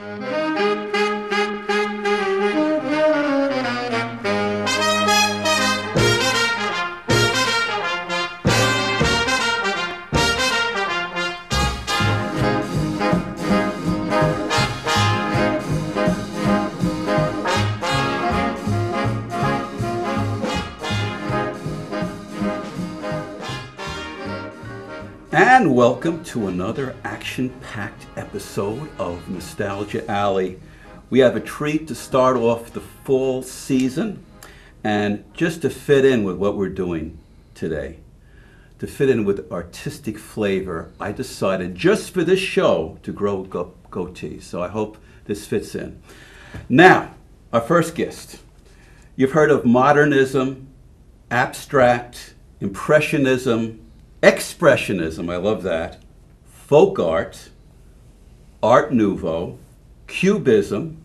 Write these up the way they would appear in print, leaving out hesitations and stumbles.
And welcome to another action-packed episode of Nostalgia Alley. We have a treat to start off the fall season, and just to fit in with what we're doing today, to fit in with artistic flavor, I decided just for this show to grow goatees. So I hope this fits in. Now, our first guest. You've heard of modernism, abstract, impressionism, expressionism, I love that, folk art, art nouveau, cubism,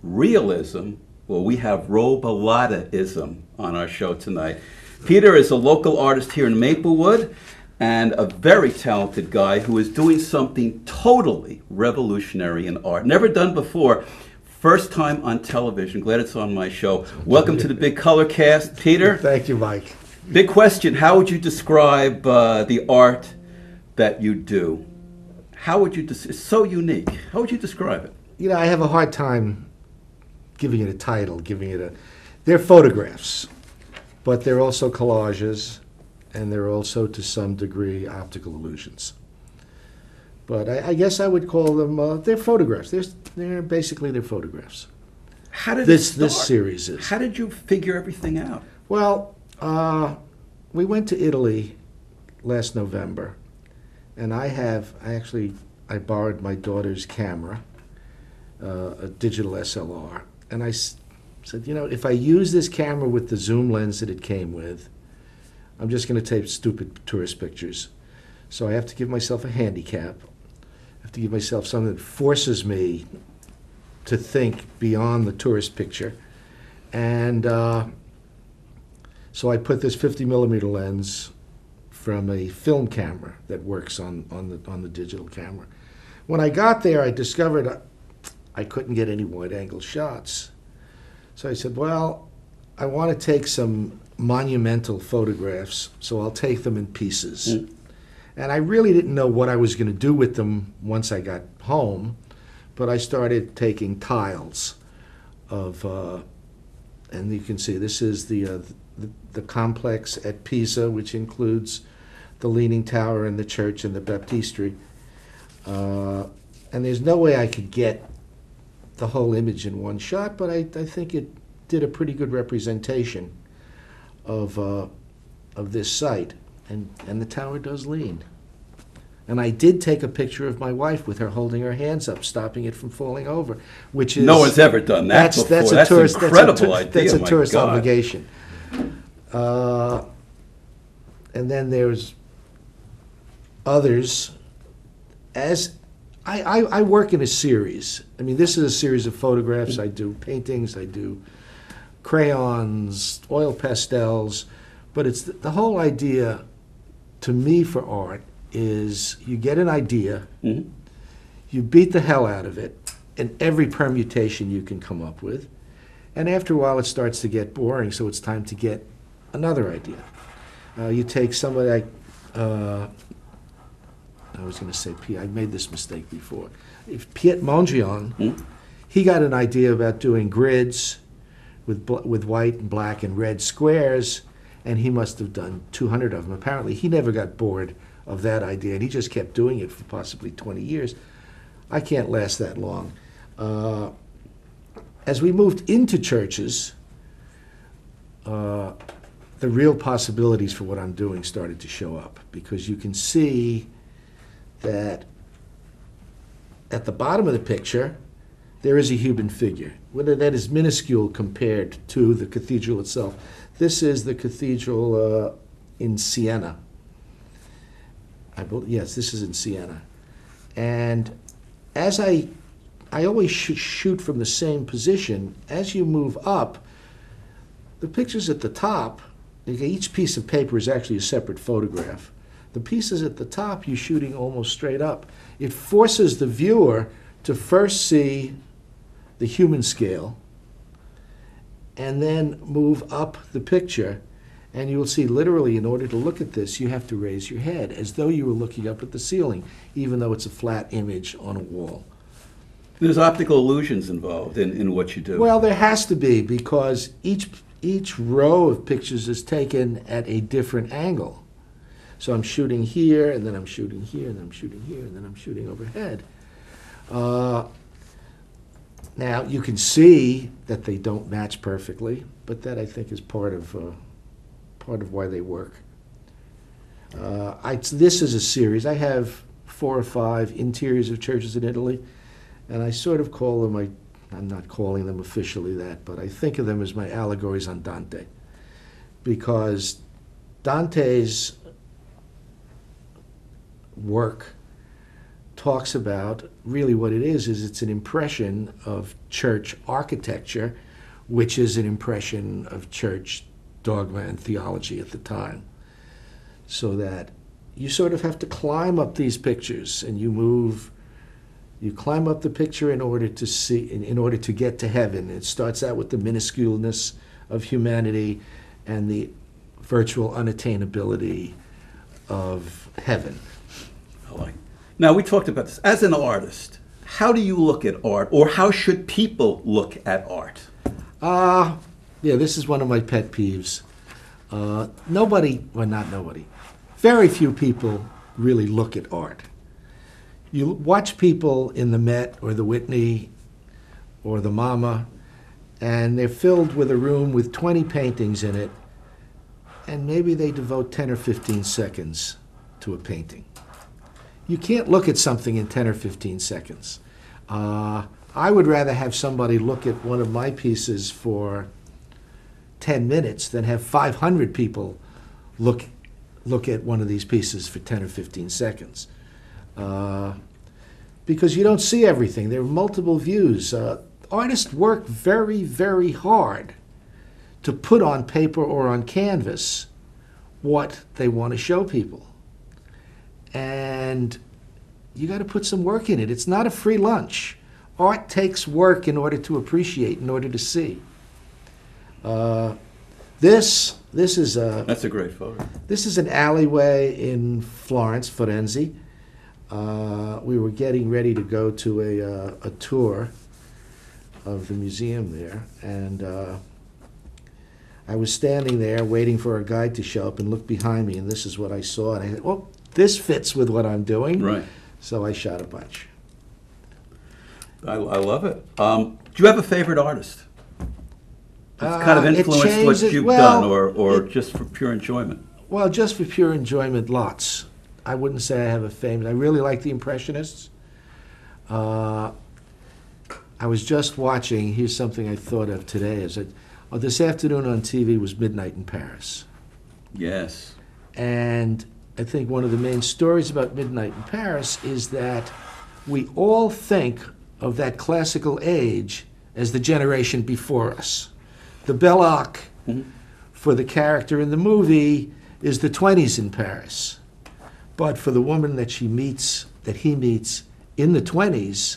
realism. Well, we have Robilotta-ism on our show tonight. Peter is a local artist here in Maplewood and a very talented guy who is doing something totally revolutionary in art, never done before. First time on television. Glad it's on my show. Welcome to the Big Color Cast, Peter. Thank you, Mike. Big question, how would you describe the art that you do? How would you, it's so unique. How would you describe it? You know, I have a hard time giving it a title, they're photographs, but they're also collages, and they're also, to some degree, optical illusions. But I guess I would call them, they're photographs. They're basically photographs. How did this series is. How did you figure everything out? Well, we went to Italy last November, and I borrowed my daughter's camera, a digital SLR, and I said, you know, if I use this camera with the zoom lens that it came with, I'm just going to take stupid tourist pictures. So I have to give myself a handicap. I have to give myself something that forces me to think beyond the tourist picture. And so I put this 50 millimeter lens from a film camera that works on the digital camera. When I got there, I discovered I couldn't get any wide angle shots. So I said, well, I want to take some monumental photographs, so I'll take them in pieces. And I really didn't know what I was going to do with them once I got home, but I started taking tiles of, and you can see this is the complex at Pisa, which includes the Leaning Tower and the church and the baptistry. And there's no way I could get the whole image in one shot, but I think it did a pretty good representation of this site. And the tower does lean. And I did take a picture of my wife with her holding her hands up, stopping it from falling over, which is... No one's ever done that before. That's an incredible idea. That's a tourist obligation. And then there's others. As I work in a series. I mean, this is a series of photographs. I do paintings, I do crayons, oil pastels, but it's the whole idea to me for art is you get an idea, you beat the hell out of it in every permutation you can come up with, and after a while it starts to get boring, so it's time to get another idea. You take somebody like, I was going to say, I made this mistake before. If Piet Mondrian, he got an idea about doing grids with white and black and red squares, and he must have done 200 of them. Apparently, he never got bored of that idea, and he just kept doing it for possibly 20 years. I can't last that long. As we moved into churches, the real possibilities for what I'm doing started to show up, because you can see that at the bottom of the picture, there is a human figure. Whether that is minuscule compared to the cathedral itself. This is the cathedral in Siena. Yes, this is in Siena. And as I always shoot from the same position, as you move up, the pictures at the top, each piece of paper is actually a separate photograph. The pieces at the top, you're shooting almost straight up. It forces the viewer to first see the human scale and then move up the picture. And you will see, literally, in order to look at this, you have to raise your head as though you were looking up at the ceiling, even though it's a flat image on a wall. There's optical illusions involved in what you do. Well, there has to be, because each row of pictures is taken at a different angle. So I'm shooting here, and then I'm shooting here, and then I'm shooting here, and then I'm shooting overhead. Now, you can see that they don't match perfectly, but that, I think, is part of why they work. This is a series. I have 4 or 5 interiors of churches in Italy, and I sort of call them, I'm not calling them officially that, but I think of them as my allegories on Dante, because Dante's work talks about, really what it is it's an impression of church architecture, which is an impression of church dogma and theology at the time. So that you sort of have to climb up these pictures, and you climb up the picture in order to see, in order to get to heaven. It starts out with the minusculeness of humanity and the virtual unattainability of heaven. Now, we talked about this. As an artist, how do you look at art, or how should people look at art? Yeah, this is one of my pet peeves. Very few people really look at art. You watch people in the Met or the Whitney or the MoMA, and they're filled with a room with 20 paintings in it, and maybe they devote 10 or 15 seconds to a painting. You can't look at something in 10 or 15 seconds. I would rather have somebody look at one of my pieces for 10 minutes than have 500 people look at one of these pieces for 10 or 15 seconds. Because you don't see everything. There are multiple views. Artists work very, very hard to put on paper or on canvas what they want to show people. And you got to put some work in it. It's not a free lunch. Art takes work in order to appreciate, in order to see. This is a... That's a great photo. This is an alleyway in Florence, Firenze. We were getting ready to go to a tour of the museum there, and I was standing there waiting for a guide to show up and look behind me, and this is what I saw, and I said, well, this fits with what I'm doing. Right. So I shot a bunch. I love it. Do you have a favorite artist? It's kind of influenced what you've done, or just for pure enjoyment? Well, just for pure enjoyment, lots. I wouldn't say I have a favorite. I really like the Impressionists. I was just watching, here's something I thought of today, this afternoon on TV was Midnight in Paris. Yes. And I think one of the main stories about Midnight in Paris is that we all think of that classical age as the generation before us. The Belle Arc for the character in the movie is the 20s in Paris. But for the woman that he meets in the 20s,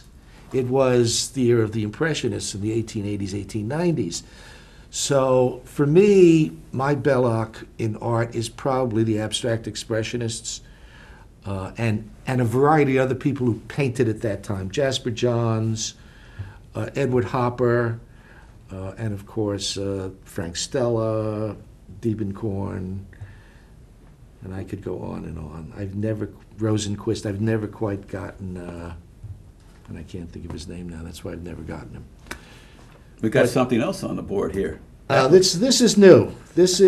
it was the era of the Impressionists in the 1880s, 1890s. So for me, my Belle Arc in art is probably the abstract expressionists and a variety of other people who painted at that time. Jasper Johns, Edward Hopper, and of course Frank Stella, Diebenkorn, and I could go on and on. Rosenquist, I've never quite gotten, and I can't think of his name now, that's why I've never gotten him. We got something else on the board here. This is new. This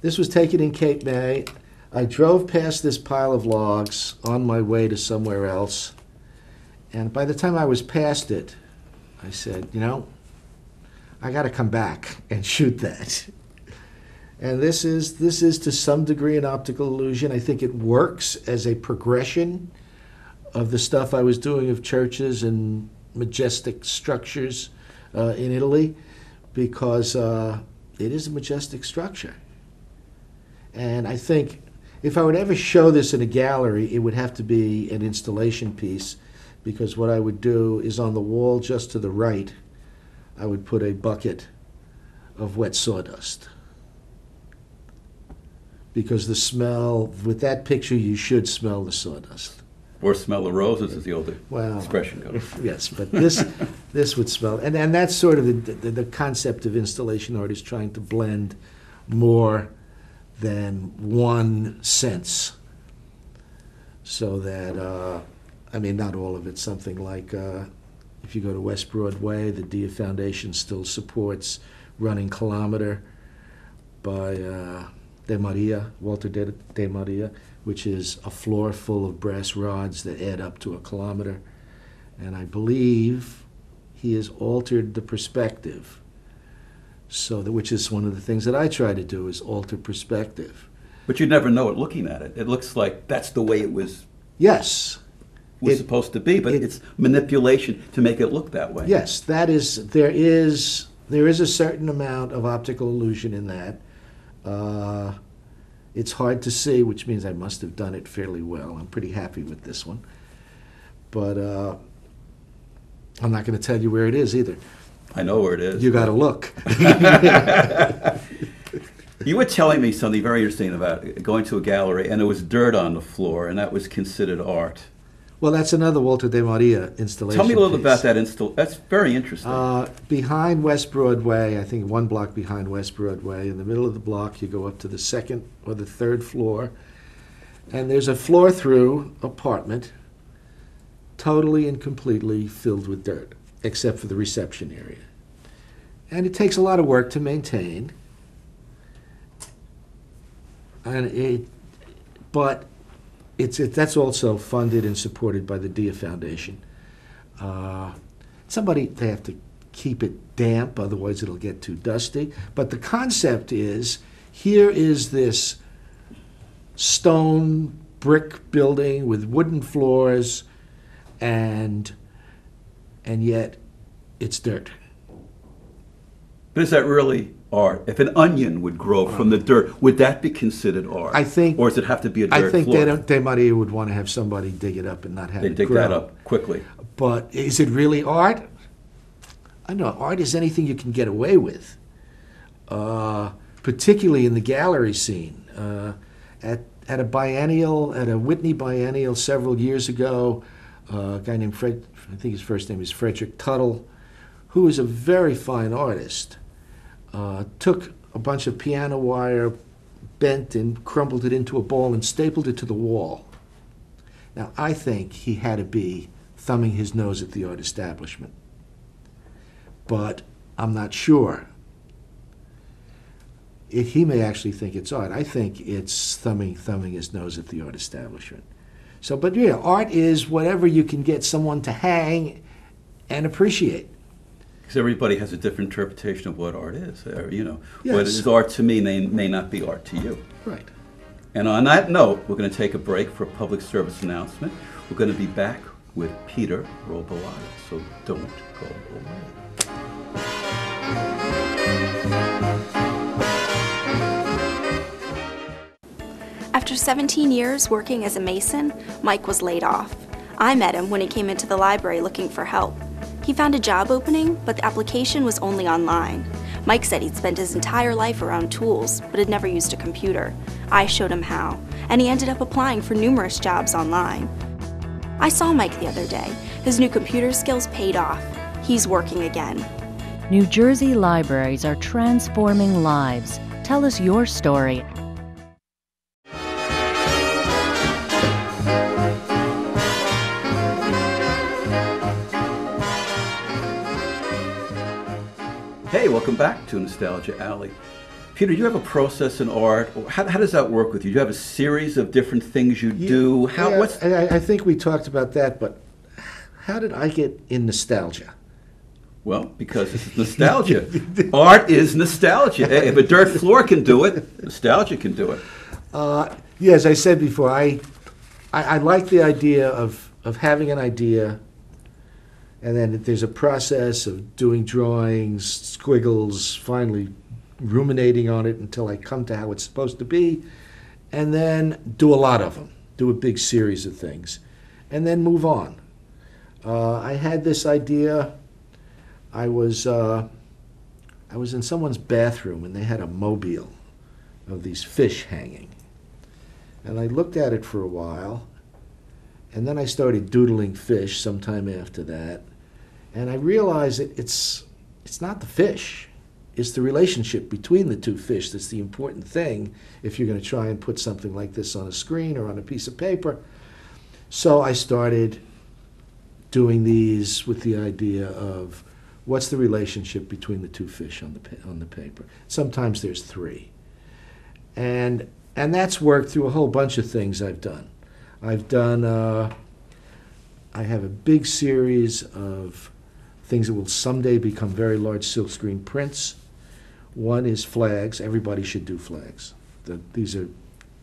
was taken in Cape May. I drove past this pile of logs on my way to somewhere else, and by the time I was past it, I said, I got to come back and shoot that. And this is to some degree an optical illusion. I think it works as a progression of the stuff I was doing of churches and majestic structures in Italy, because it is a majestic structure. And I think, if I would ever show this in a gallery, it would have to be an installation piece, because what I would do is on the wall just to the right, I would put a bucket of wet sawdust. Because the smell, with that picture, you should smell the sawdust. Or smell the roses, as the older Well, expression goes. yes, but this would smell, and that's sort of the concept of installation art, is trying to blend more than one sense, so that I mean, not all of it. Something like if you go to West Broadway, the Dia Foundation still supports Running Kilometer by Walter de Maria, which is a floor full of brass rods that add up to a kilometer. And I believe he has altered the perspective, so that, which is one of the things that I try to do, is alter perspective. But you never know it looking at it. It looks like that's the way it was. Yes. Supposed to be, but it's manipulation to make it look that way. Yes, that is, there is a certain amount of optical illusion in that. It's hard to see, which means I must have done it fairly well. I'm pretty happy with this one. But I'm not going to tell you where it is either. I know where it is. You got to look. You were telling me something very interesting about going to a gallery, and there was dirt on the floor, and that was considered art. Well, that's another Walter de Maria installation. Tell me a little piece. about that That's very interesting. Behind West Broadway, I think one block behind West Broadway, in the middle of the block, you go up to the second or the third floor, and there's a floor-through apartment, totally and completely filled with dirt, except for the reception area. And it takes a lot of work to maintain. But that's also funded and supported by the Dia Foundation. They have to keep it damp, otherwise it'll get too dusty. But the concept is, here is this stone brick building with wooden floors, and yet it's dirt. But is that really art? If an onion would grow from the dirt, would that be considered art? I think. Or does it have to be a dirt I think floor? De Maria would want to have somebody dig it up and not have They it dig grow. that up quickly. But is it really art? I know art is anything you can get away with, particularly in the gallery scene. At a Whitney biennial several years ago, a guy named Fred, I think his first name is Frederick Tuttle, who is a very fine artist, took a bunch of piano wire, bent and crumpled it into a ball and stapled it to the wall. Now, I think he had to be thumbing his nose at the art establishment, but I'm not sure. He may actually think it's art. I think it's thumbing his nose at the art establishment. So, but yeah, art is whatever you can get someone to hang and appreciate. Because everybody has a different interpretation of what art is. Yes. What is art to me may not be art to you. Right. And on that note, we're going to take a break for a public service announcement. We're going to be back with Peter Robilotta, so don't go away. After 17 years working as a mason, Mike was laid off. I met him when he came into the library looking for help. He found a job opening, but the application was only online. Mike said he'd spent his entire life around tools, but had never used a computer. I showed him how, and he ended up applying for numerous jobs online. I saw Mike the other day. His new computer skills paid off. He's working again. New Jersey libraries are transforming lives. Tell us your story. Hey, welcome back to Nostalgia Alley. Peter, do you have a process in art? How does that work with you? Do you have a series of different things you do? I think we talked about that, but how did I get in nostalgia? Well, because this is nostalgia. Art is nostalgia. If a dirt floor can do it, nostalgia can do it. Yeah, as I said before, I like the idea of having an idea, and then there's a process of doing drawings, squiggles, finally ruminating on it until I come to how it's supposed to be, and then do a lot of them, do a big series of things, and then move on. I had this idea. I was in someone's bathroom, and they had a mobile of these fish hanging. And I looked at it for a while, and then I started doodling fish sometime after that, and I realized that it's not the fish. It's the relationship between the two fish that's the important thing if you're going to try and put something like this on a screen or on a piece of paper. So I started doing these with the idea of what's the relationship between the two fish on the paper. Sometimes there's three. And that's worked through a whole bunch of things I've done. I have a big series of things that will someday become very large silkscreen prints. One is flags. Everybody should do flags. These are,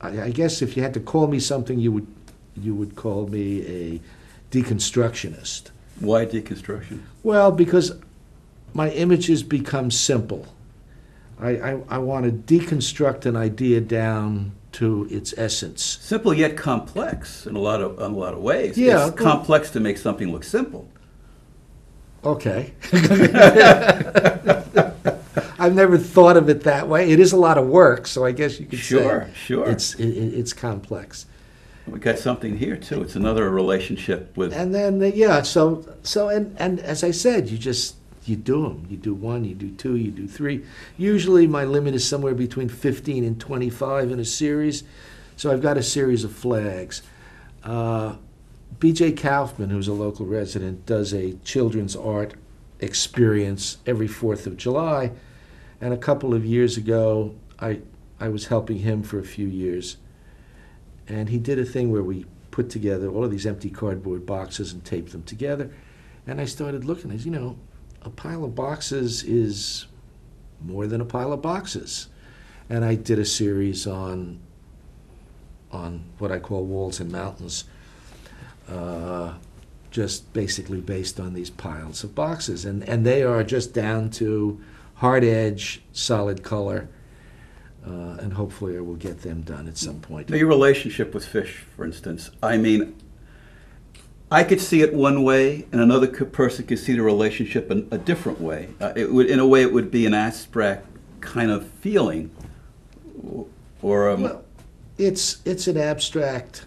I guess, if you had to call me something, you would call me a deconstructionist. Why deconstruction? Well, because my images become simple. I want to deconstruct an idea down to its essence. Simple yet complex in a lot of ways. Yeah, it's complex to make something look simple. Okay. I've never thought of it that way. It is a lot of work, so I guess you could say Sure. It's complex. We got something here too. It's another relationship with. And then and as I said, you do them. You do one, you do two, you do three. Usually my limit is somewhere between 15 and 25 in a series. So I've got a series of flags. B.J. Kaufman, who's a local resident, does a children's art experience every 4th of July. And a couple of years ago, I was helping him for a few years. And he did a thing where we put together all of these empty cardboard boxes and taped them together. And I started looking, as a pile of boxes is more than a pile of boxes. And I did a series on what I call walls and mountains, just basically based on these piles of boxes. And they are just down to hard edge, solid color, and hopefully I will get them done at some point. Now, your relationship with fish, for instance, I mean, I could see it one way, and another person could see the relationship in a different way. In a way, it would be an abstract kind of feeling, or well, it's an abstract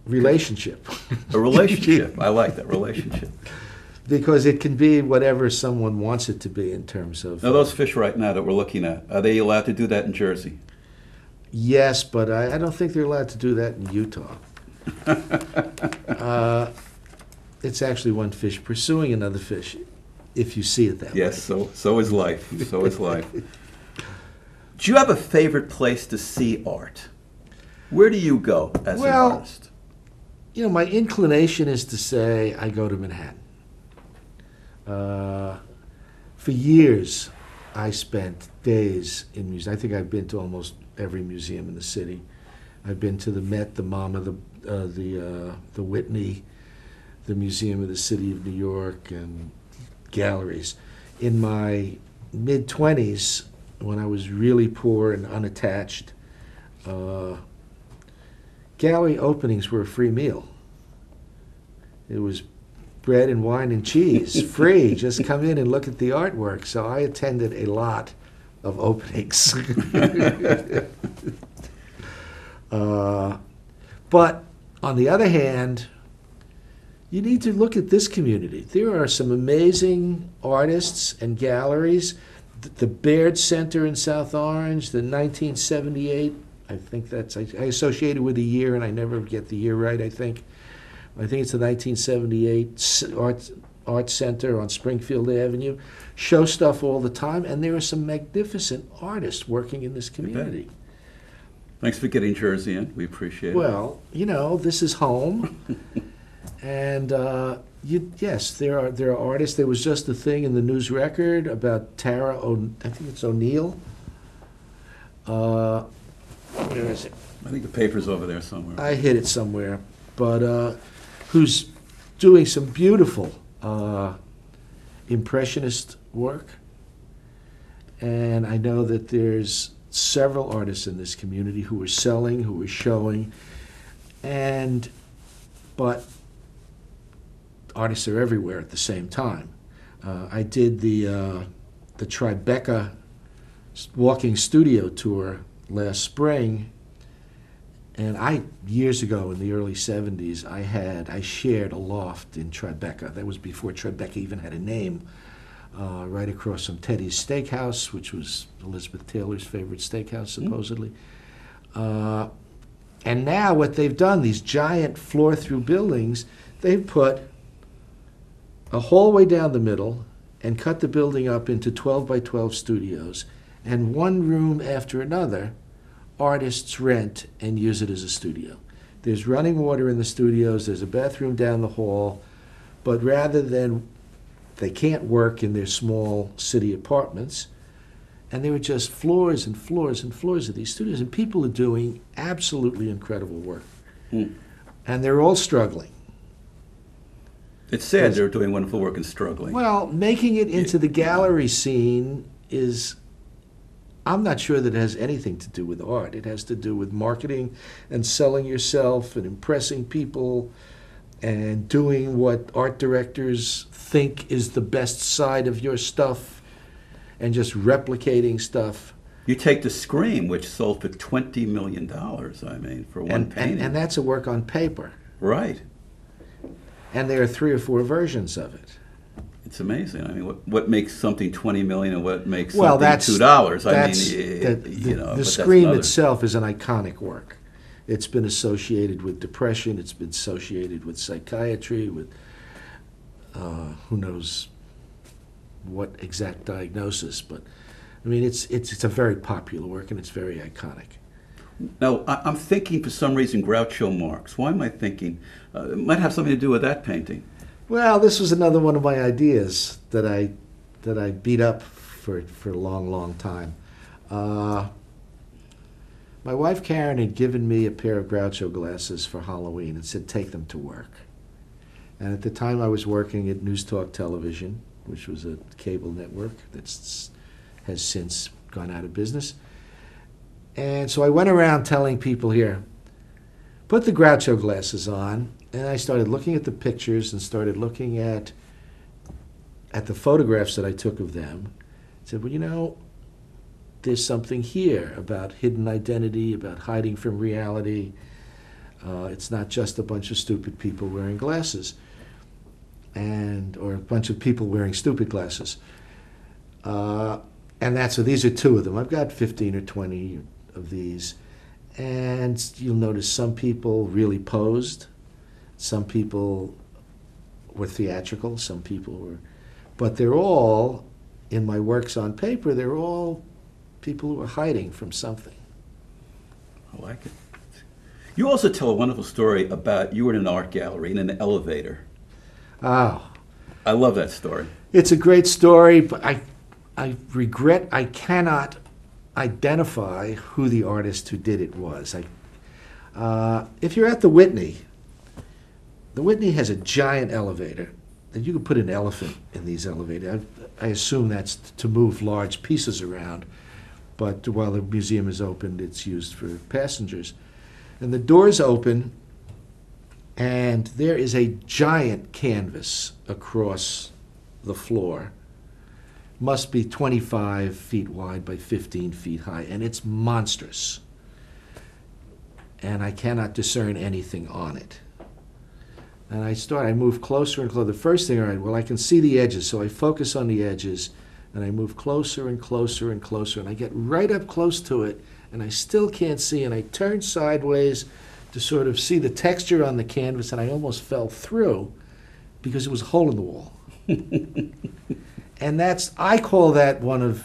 relationship. A relationship. I like that, relationship. Because it can be whatever someone wants it to be in terms of. Now, those fish right now that we're looking at, are they allowed to do that in Jersey? Yes, but I don't think they're allowed to do that in Utah. It's actually one fish pursuing another fish, if you see it that way. Yes, so is life. So is life. Do you have a favorite place to see art? Where do you go as an artist? My inclination is to say I go to Manhattan. For years, I spent days in museums. I think I've been to almost every museum in the city. I've been to the Met, the MoMA, the Whitney, the Museum of the City of New York, and galleries. In my mid-20s, when I was really poor and unattached, gallery openings were a free meal. It was bread and wine and cheese, free. Just come in and look at the artwork. So I attended a lot of openings. But on the other hand, you need to look at this community. There are some amazing artists and galleries. The Baird Center in South Orange, the 1978, I think I associated with the year, and I never get the year right, I think it's the 1978 Art Center on Springfield Avenue. Show stuff all the time, and there are some magnificent artists working in this community. Thanks for getting Jersey in. We appreciate it. Well, this is home. And yes, there are artists. There was just a thing in the News Record about Tara, I think it's O'Neill. Where is it? I think the paper's over there somewhere. I hid it somewhere. But who's doing some beautiful impressionist work. And I know that there's several artists in this community who were selling, who were showing, but artists are everywhere at the same time. I did the Tribeca walking studio tour last spring, and years ago in the early 70s, I shared a loft in Tribeca. That was before Tribeca even had a name, right across from Teddy's Steakhouse, which was Elizabeth Taylor's favorite steakhouse, supposedly. And now what they've done, these giant floor-through buildings, they've put a hallway down the middle and cut the building up into 12 by 12 studios, and one room after another, artists rent and use it as a studio. There's running water in the studios, there's a bathroom down the hall, but rather than, they can't work in their small city apartments, and there were just floors and floors and floors of these studios, and people are doing absolutely incredible work. And they're all struggling. It's sad they're doing wonderful work and struggling. Well, making it into the gallery scene is, I'm not sure that it has anything to do with art. It has to do with marketing and selling yourself and impressing people and doing what art directors think is the best side of your stuff and just replicating stuff. You take the Scream, which sold for $20 million, I mean, for one painting. And that's a work on paper. Right. And there are 3 or 4 versions of it. It's amazing. I mean, what makes something $20 million and what makes Well, something that's $2? the Scream itself is an iconic work. It's been associated with depression. It's been associated with psychiatry, with who knows what exact diagnosis. But I mean, it's a very popular work and it's very iconic. Now, I'm thinking for some reason Groucho Marx. Why am I thinking? It might have something to do with that painting. Well, this was another one of my ideas that I beat up for a long, long time. My wife Karen had given me a pair of Groucho glasses for Halloween and said, take them to work. And at the time I was working at News Talk Television, which was a cable network that has since gone out of business. And so I went around telling people here, put the Groucho glasses on, and I started looking at the pictures and started looking at the photographs that I took of them. I said, well, you know, there's something here about hidden identity, about hiding from reality. It's not just a bunch of stupid people wearing glasses, or a bunch of people wearing stupid glasses. And so these are 2 of them. I've got 15 or 20 of these. And you'll notice some people really posed. Some people were theatrical. Some people were... But they're all, in my works on paper, they're all people who are hiding from something. I like it. You also tell a wonderful story about you were in an art gallery in an elevator. Oh. I love that story. It's a great story, but I regret I cannot identify who the artist who did it was. If you're at the Whitney has a giant elevator that you could put an elephant in these elevators. I assume that's to move large pieces around, but while the museum is open, it's used for passengers. And the doors open, and there is a giant canvas across the floor. Must be 25 feet wide by 15 feet high, and it's monstrous. And I cannot discern anything on it. And I move closer and closer. The first thing, all right, well, I can see the edges, so I focus on the edges, and I move closer and closer and closer, and I get right up close to it, and I still can't see, and I turn sideways to sort of see the texture on the canvas, and I almost fell through because it was a hole in the wall. And I call that one of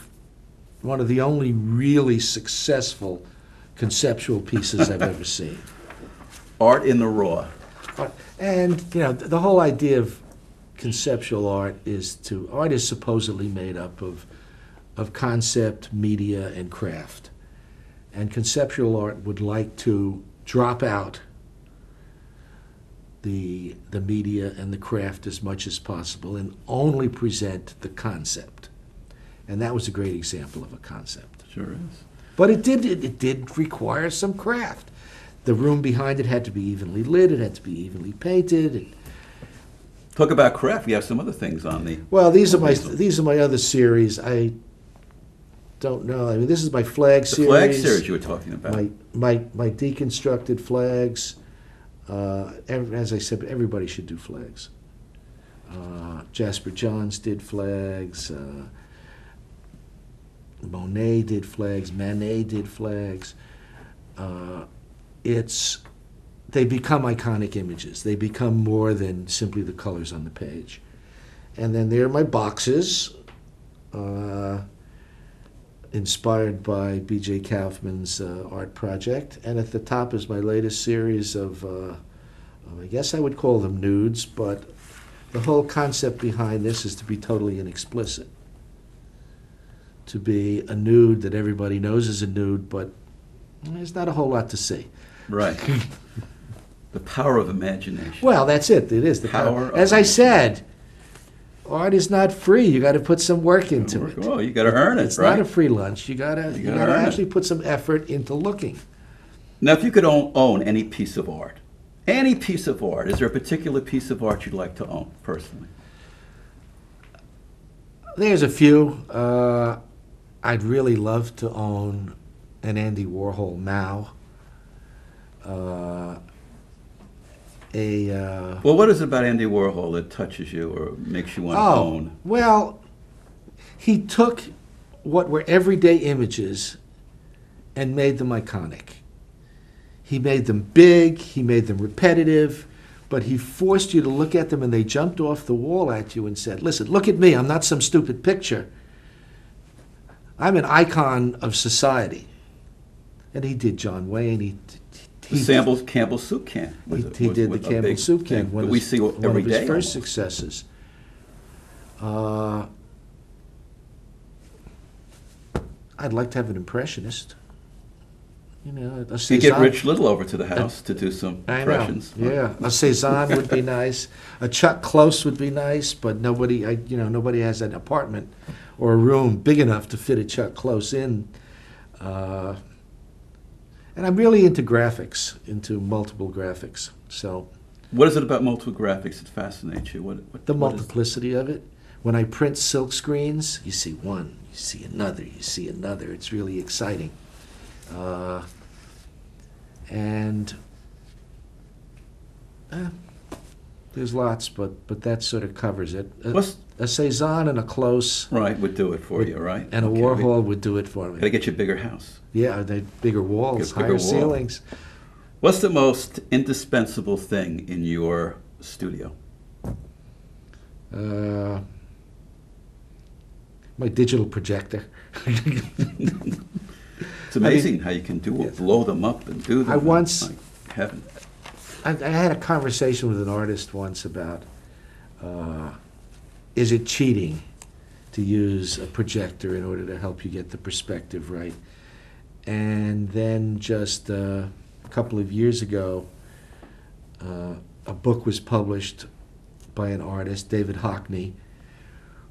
the only really successful conceptual pieces I've ever seen. Art in the raw. And you know, the whole idea of conceptual art is supposedly made up of concept, media, and craft. And conceptual art would like to drop out the media and the craft as much as possible and only present the concept. And that was a great example of a concept. Sure is. But it did require some craft. The room behind it had to be evenly lit. It had to be evenly painted. Talk about craft. We have some other things on the. Well, these are my other series. I don't know. I mean, this is my flag series. The flag series you were talking about. My deconstructed flags. As I said, everybody should do flags. Jasper Johns did flags. Monet did flags. Manet did flags. They become iconic images. They become more than simply the colors on the page. And then there are my boxes, inspired by B.J. Kaufman's art project. And at the top is my latest series of, I guess I would call them nudes, but the whole concept behind this is to be totally inexplicit. To be a nude that everybody knows is a nude, but there's not a whole lot to see. Right. The power of imagination. Well, that's it. It is the power. As I said, art is not free. You got to put some work into it. Oh, you got to earn it. It's not a free lunch. You got to actually put some effort into looking. Now, if you could own any piece of art, is there a particular piece of art you'd like to own personally? There's a few. I'd really love to own an Andy Warhol Mao. Well, what is it about Andy Warhol that touches you or makes you want to own? Well, he took what were everyday images and made them iconic. He made them big, he made them repetitive, but he forced you to look at them and they jumped off the wall at you and said, listen, look at me, I'm not some stupid picture. I'm an icon of society. And he did John Wayne, the Campbell soup can. He did the Campbell soup can, one of his first successes. I'd like to have an impressionist. You know, you get Rich Little over to the house to do some impressions. Yeah, a Cézanne would be nice. A Chuck Close would be nice, but nobody has an apartment or a room big enough to fit a Chuck Close in. And I'm really into graphics, into multiple graphics. So, what is it about multiple graphics that fascinates you? The multiplicity of it. When I print silk screens, you see one, you see another, you see another. It's really exciting. There's lots, but that sort of covers it. A Cézanne and a Close would do it for you, right? And a Warhol would do it for me. Gotta get you a bigger house. Yeah, they bigger walls, higher ceilings. What's the most indispensable thing in your studio? My digital projector. It's amazing how you can blow them up and do them. Like heaven. I had a conversation with an artist once about, is it cheating to use a projector in order to help you get the perspective right? And then just a couple of years ago, a book was published by an artist, David Hockney,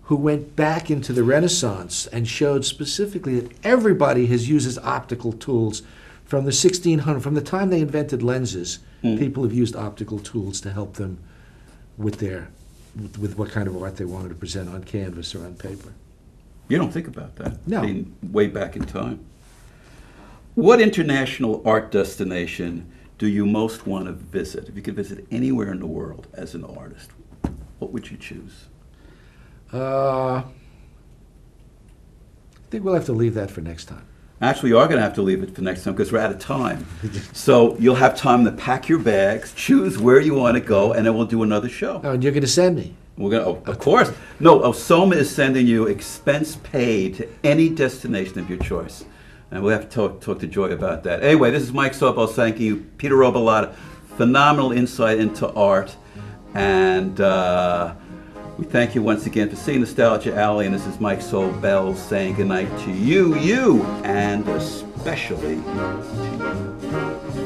who went back into the Renaissance and showed specifically that everybody has used optical tools from the 1600s, from the time they invented lenses. People have used optical tools to help them with what kind of art they wanted to present on canvas or on paper. You don't think about that. No. Being way back in time. What international art destination do you most want to visit? If you could visit anywhere in the world as an artist, what would you choose? I think we'll have to leave that for next time. Actually, you are going to have to leave it for next time because we're out of time. So you'll have time to pack your bags, choose where you want to go, and then we'll do another show. Oh, and you're going to send me? We're going to, of course. No, Soma is sending you expense paid to any destination of your choice. And we'll have to talk to Joy about that. Anyway, this is Mike Sobel thanking you. Peter Robilotta, phenomenal insight into art. And we thank you once again for seeing Nostalgia Alley. And this is Mike Sobel saying goodnight to you, and especially to you.